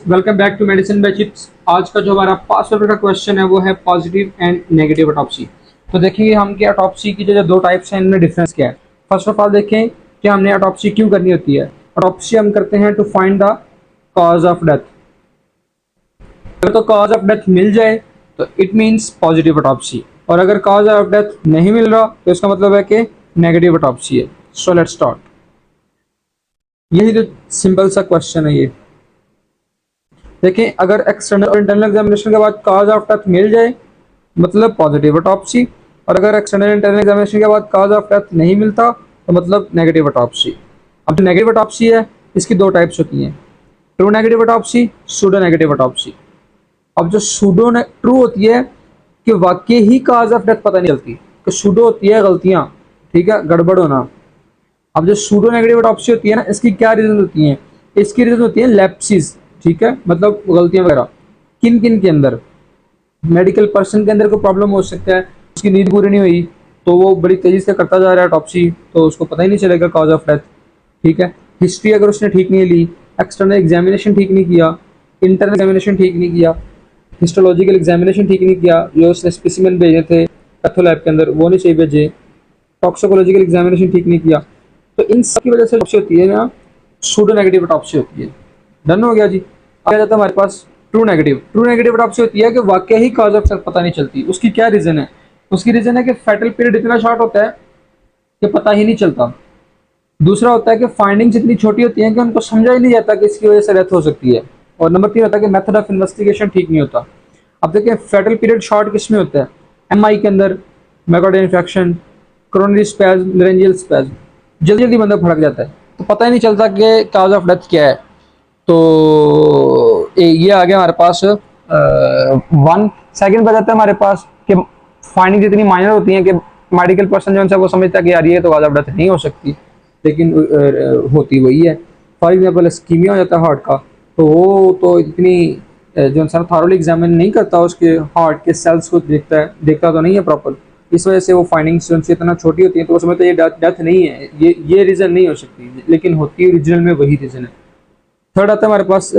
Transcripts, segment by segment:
Welcome back to medicine by chips. आज का जो हमारा 500 का क्वेश्चन है वो है पॉजिटिव एंड नेगेटिव ऑटोप्सी। तो देखेंगे हम कि ऑटोप्सी की जो दो टाइप्स हैं इनमें डिफरेंस क्या है। फर्स्ट ऑफ ऑल देखें कि हमने ऑटोप्सी क्यों करनी होती है। ऑटोप्सी हम करते हैं to find the cause of death. अगर तो कॉज ऑफ डेथ मिल जाए तो इट मीन्स पॉजिटिव ऑटोप्सी, और अगर कॉज ऑफ डेथ नहीं मिल रहा तो इसका मतलब है कि नेगेटिव ऑटोप्सी है। So let's start. यही तो सिंपल सा क्वेश्चन है ये। देखिए, अगर एक्सटर्नल और इंटरनल एग्जामिनेशन के बाद कॉज ऑफ डेथ मिल जाए मतलब पॉजिटिव ऑटोप्सी, और अगर एक्सटर्नल इंटरनल एग्जामिनेशन के बाद कॉज ऑफ डेथ नहीं मिलता तो मतलब नेगेटिव ऑटोप्सी। अब जो नेगेटिव ऑटोप्सी है इसकी दो टाइप्स होती हैं, true negative autopsy, pseudo negative autopsy. अब जो सूडो ट्रू होती है कि वाकई ही कॉज ऑफ डेथ पता नहीं चलती, कि सूडो होती है गलतियां, ठीक है, गड़बड़ होना। अब जो सूडो नेगेटिव ऑटोप्सी होती है ना, इसकी क्या रीजन होती है? इसकी रीजन होती है लैप्सिस, ठीक है, मतलब गलतियां वगैरह। किन किन के अंदर? मेडिकल पर्सन के अंदर कोई प्रॉब्लम हो सकता है, उसकी नींद पूरी नहीं हुई तो वो बड़ी तेजी से करता जा रहा है ऑटोप्सी, तो उसको पता ही नहीं चलेगा कॉज ऑफ डेथ, ठीक है। हिस्ट्री अगर उसने ठीक नहीं ली, एक्सटर्नल एग्जामिनेशन ठीक नहीं किया, इंटरनल एग्जामिनेशन ठीक नहीं किया, हिस्टोलॉजिकल एग्जामिनेशन ठीक नहीं किया, जो उसने स्पेसिमेन भेजे थे पैथोलैब के अंदर वो नहीं सही भेजे, टॉक्सिकोलॉजिकल एग्जामिनेशन ठीक नहीं किया, तो इन सब की वजह से ऑटोप्सी होती है ना, सूडो नेगेटिव ऑटोप्सी होती है। डन हो गया जी। आ जाता है हमारे पास true negative. True negative autopsy होती है कि वाकई ही कॉज ऑफ डेथ पता नहीं चलती। उसकी क्या रीजन है? उसकी रीजन है कि फैटल पीरियड इतना शॉर्ट होता है कि पता ही नहीं चलता। दूसरा होता है कि फाइंडिंग्स इतनी छोटी होती हैं कि उनको समझा ही नहीं जाता कि इसकी वजह से डेथ हो सकती है। और नंबर 3 होता है कि मेथड ऑफ इन्वेस्टिगेशन ठीक नहीं होता। अब देखिए, फैटल पीरियड शॉर्ट किस में होता है? एमआई के अंदर, myocardial infection, coronary spasm, laryngeal spasm, जल्दी जल्दी बंदा भड़क जाता है तो पता ही नहीं चलता कि कॉज ऑफ डेथ क्या है। तो ये आ गया हमारे पास 1 सेकंड बच जाता है हमारे पास कि फाइंडिंग इतनी माइनर होती हैं कि मेडिकल पर्सन जो है वो समझता है कि यार ये तो कॉज ऑफ डेथ नहीं हो सकती, लेकिन होती वही है। फॉर एग्जाम्पल स्कीमिया हो जाता है हार्ट का, तो वो तो इतनी जो इंसान थॉरोली एग्जामिन नहीं करता उसके हार्ट के सेल्स को देखता तो नहीं है प्रॉपर, इस वजह से वो फाइंडिंग्स जो इतना छोटी होती है तो वो समझता है ये डेथ नहीं है, ये रीज़न नहीं हो सकती, लेकिन होती है ओरिजिनल में वही रीज़न है। थर्ड आता है हमारे पास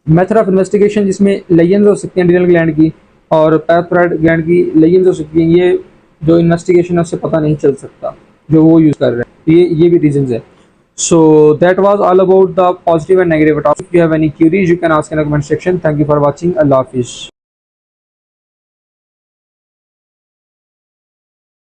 मेथड ऑफ इन्वेस्टिगेशन, जिसमें लेजेंड्स हो सकती हैं एड्रिनल ग्लैंड की और पैराथायरॉइड ग्लैंड की लेजेंड्स हो सकती हैं। ये जो इन्वेस्टिगेशन है उससे पता नहीं चल सकता जो वो यूज़ कर रहे हैं, तो ये भी रीजंस है। So that was all about the positive and negative topic. If you have any queries, you can ask in the comment section. Thank you for watching. Allah Hafiz.